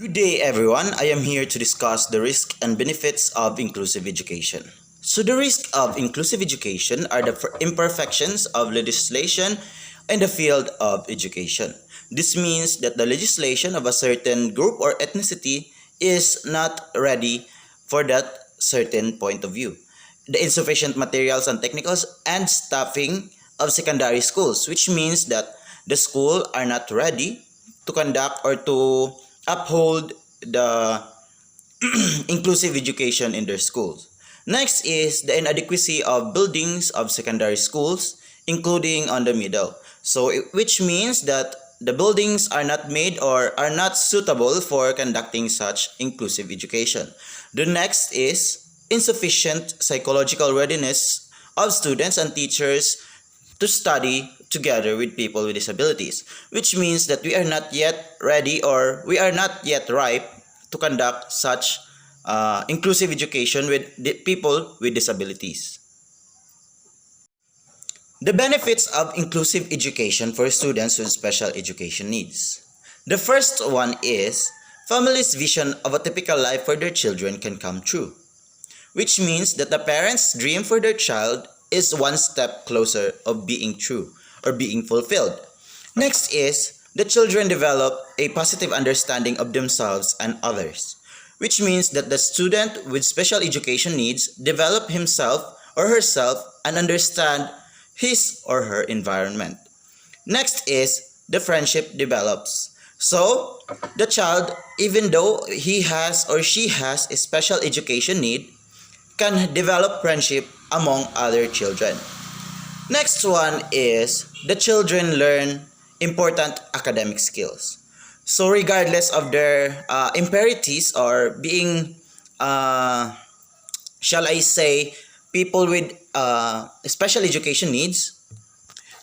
Good day, everyone. I am here to discuss the risks and benefits of inclusive education. So, the risks of inclusive education are the imperfections of legislation in the field of education. This means that the legislation of a certain group or ethnicity is not ready for that certain point of view. The insufficient materials and technicals and staffing of secondary schools, which means that the school are not ready to conduct or to uphold the inclusive education in their schools. Next is the inadequacy of buildings of secondary schools, including on the middle. So, which means that the buildings are not made or are not suitable for conducting such inclusive education. The next is insufficient psychological readiness of students and teachers to study together with people with disabilities, which means that we are not yet ready or we are not yet ripe to conduct such inclusive education with people with disabilities. The benefits of inclusive education for students with special education needs. The first one is families' vision of a typical life for their children can come true, which means that the parents' dream for their child is one step closer of being true or being fulfilled. Next is the children develop a positive understanding of themselves and others, which means that the student with special education needs develop himself or herself and understand his or her environment. Next is the friendship develops. So, the child, even though he has or she has a special education need, can develop friendship among other children. Next one is the children learn important academic skills. So regardless of their imparities or being, shall I say, people with special education needs,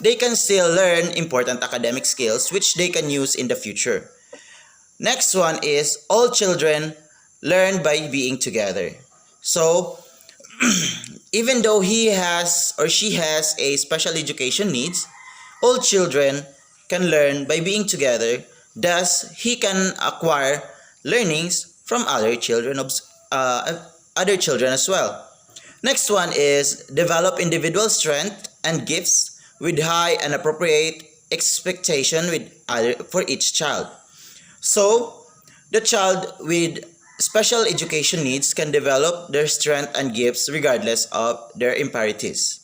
they can still learn important academic skills which they can use in the future. Next one is all children learn by being together. So, even though he has or she has a special education needs, all children can learn by being together. Thus, he can acquire learnings from other children as well. Next one is develop individual strength and gifts with high and appropriate expectation for each child. So, the child with special education needs can develop their strength and gifts regardless of their imparities.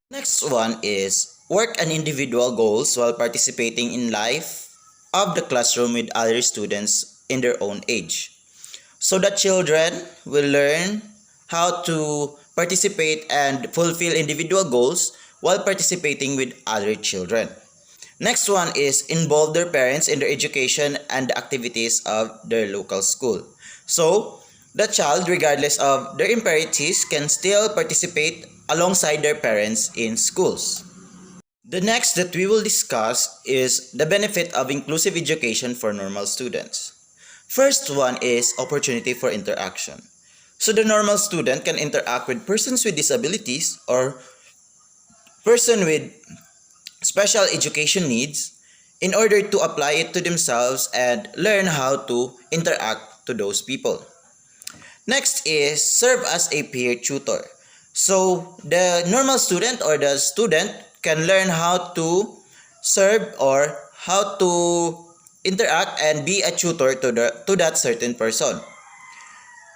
Next one is work on individual goals while participating in life of the classroom with other students in their own age. So that children will learn how to participate and fulfill individual goals while participating with other children. Next one is involve their parents in their education and the activities of their local school. So, the child, regardless of their imparities, can still participate alongside their parents in schools. The next that we will discuss is the benefit of inclusive education for normal students. First one is opportunity for interaction. So the normal student can interact with persons with disabilities or person with special education needs in order to apply it to themselves and learn how to interact to those people. Next is serve as a peer tutor. So the normal student or the student can learn how to serve or how to interact and be a tutor to that certain person.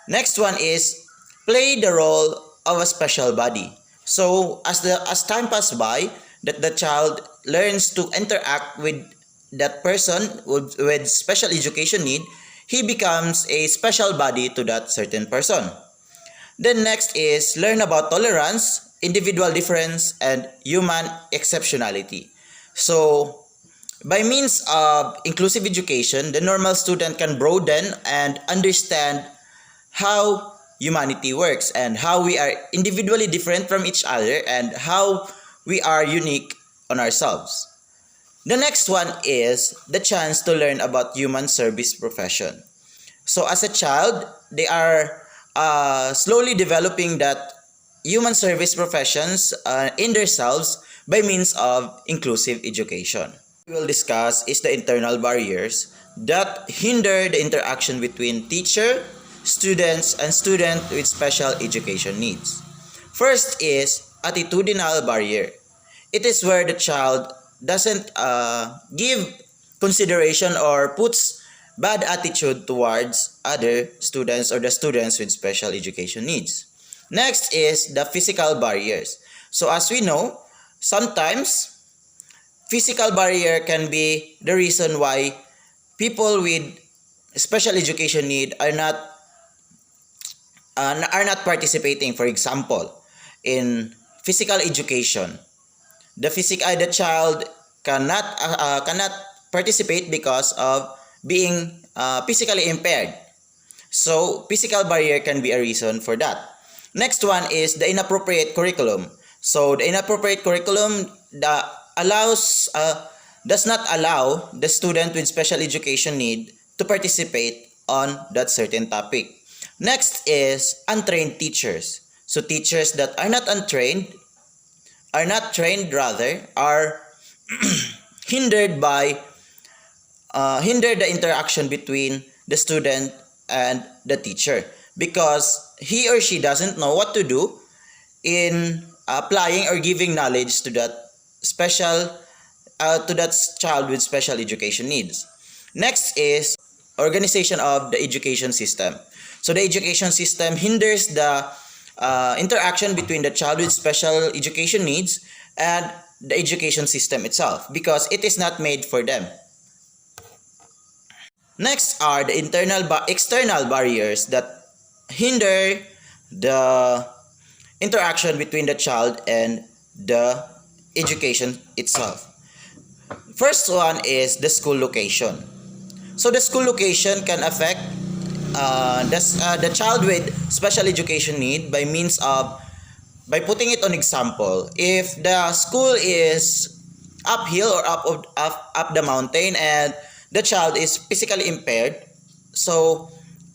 Next one is play the role of a special buddy. So as time passes by, that the child learns to interact with that person with special education need, he becomes a special buddy to that certain person. Then next is learn about tolerance, individual difference, and human exceptionality. So by means of inclusive education, the normal student can broaden and understand how humanity works and how we are individually different from each other and how we are unique on ourselves. The next one is the chance to learn about human service profession. So as a child, they are slowly developing that human service professions in themselves by means of inclusive education. We will discuss is the internal barriers that hinder the interaction between teacher, students, and student with special education needs. First is attitudinal barrier. It is where the child doesn't give consideration or puts bad attitude towards other students or the students with special education needs. Next is the physical barriers. So as we know, sometimes physical barrier can be the reason why people with special education need are not participating. For example, in physical education, the child cannot participate because of being physically impaired. So physical barrier can be a reason for that. Next one is the inappropriate curriculum. So the inappropriate curriculum does not allow the student with special education need to participate on that certain topic. Next is untrained teachers. So teachers that are not trained rather, are hindered the interaction between the student and the teacher, because he or she doesn't know what to do in applying or giving knowledge to that child with special education needs. Next is organization of the education system. So the education system hinders the interaction between the child with special education needs and the education system itself, because it is not made for them. Next are the external barriers that hinder the interaction between the child and the education itself. First one is the school location. So the school location can affect the child with special education need by putting it on example. If the school is uphill or up the mountain and the child is physically impaired, so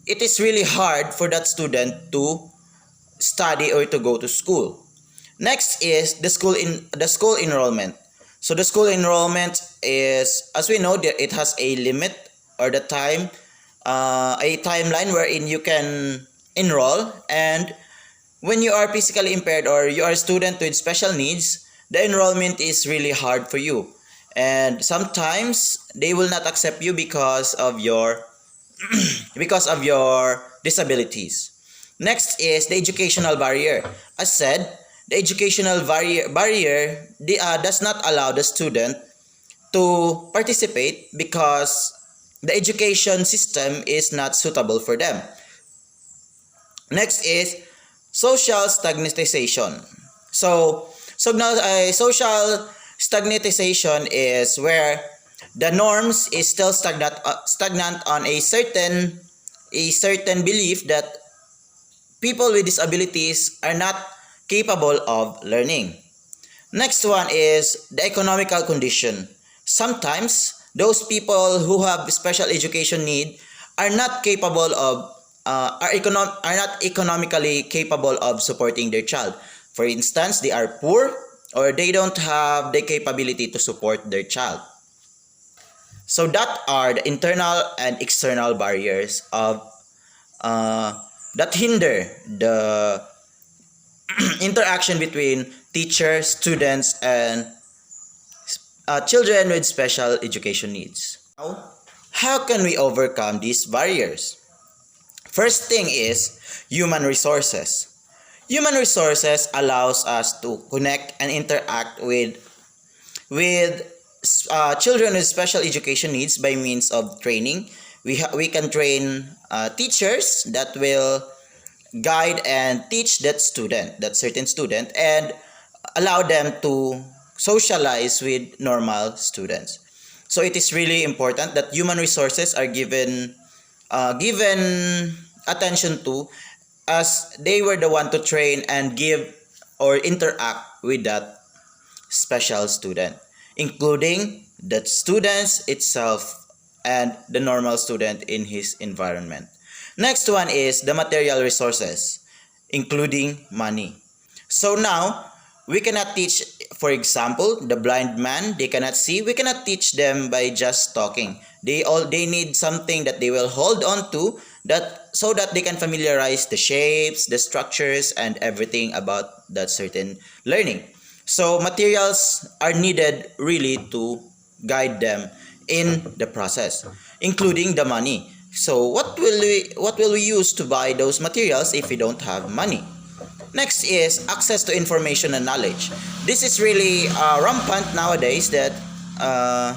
it is really hard for that student to study or to go to school. Next is the school enrollment. So the school enrollment is, as we know, it has a limit or a timeline wherein you can enroll. And when you are physically impaired or you are a student with special needs, the enrollment is really hard for you, and sometimes they will not accept you because of your disabilities. Next is the educational barrier. As said, the educational barrier does not allow the student to participate because the education system is not suitable for them. Next is social stigmatization. So now social stigmatization is where the norms is still stagnant on a certain belief that people with disabilities are not capable of learning. Next one is the economical condition. Sometimes those people who have special education need are not capable of are not economically capable of supporting their child. For instance, they are poor or they don't have the capability to support their child. So that are the internal and external barriers of that hinder the interaction between teachers, students, and children with special education needs. How can we overcome these barriers? First thing is human resources. Human resources allows us to connect and interact with children with special education needs by means of training. We can train teachers that will guide and teach that certain student, and allow them to socialize with normal students. So it is really important that human resources are given attention to, as they were the one to train and give or interact with that special student, including the students itself and the normal student in his environment. Next one is the material resources, including money. So now we cannot teach For example, the blind man, they cannot see. We cannot teach them by just talking. They need something that they will hold on to, that so that they can familiarize the shapes, the structures, and everything about that certain learning. So materials are needed really to guide them in the process, including the money. So what will we use to buy those materials if we don't have money? Next is access to information and knowledge. This is really rampant nowadays that uh,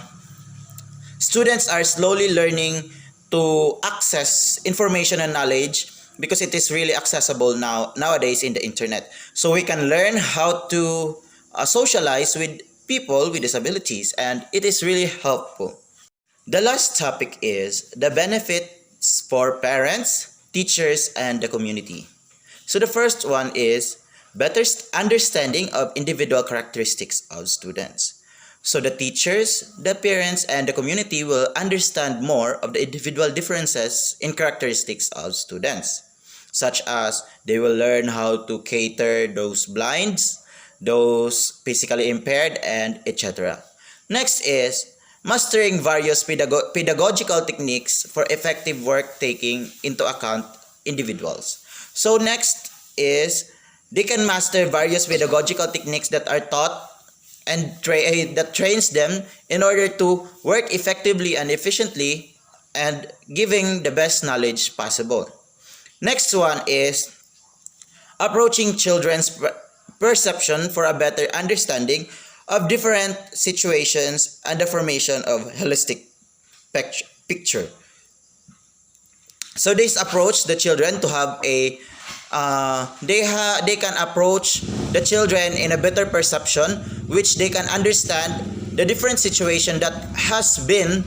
students are slowly learning to access information and knowledge because it is really accessible nowadays in the internet. So we can learn how to socialize with people with disabilities, and it is really helpful. The last topic is the benefits for parents, teachers, and the community. So the first one is better understanding of individual characteristics of students. So the teachers, the parents, and the community will understand more of the individual differences in characteristics of students, such as they will learn how to cater those blinds, those physically impaired, and etc. Next is mastering various pedagogical techniques for effective work taking into account individuals. So next is they can master various pedagogical techniques that are taught and that trains them in order to work effectively and efficiently and giving the best knowledge possible. Next one is approaching children's perception for a better understanding of different situations and the formation of holistic picture. So this approach the children to have a they can approach the children in a better perception, which they can understand the different situation that has been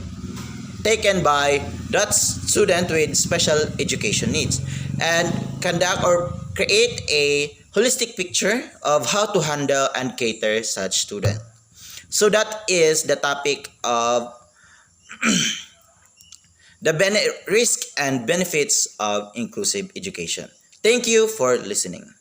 taken by that student with special education needs, and conduct or create a holistic picture of how to handle and cater such student. So that is the topic of the risk and benefits of inclusive education. Thank you for listening.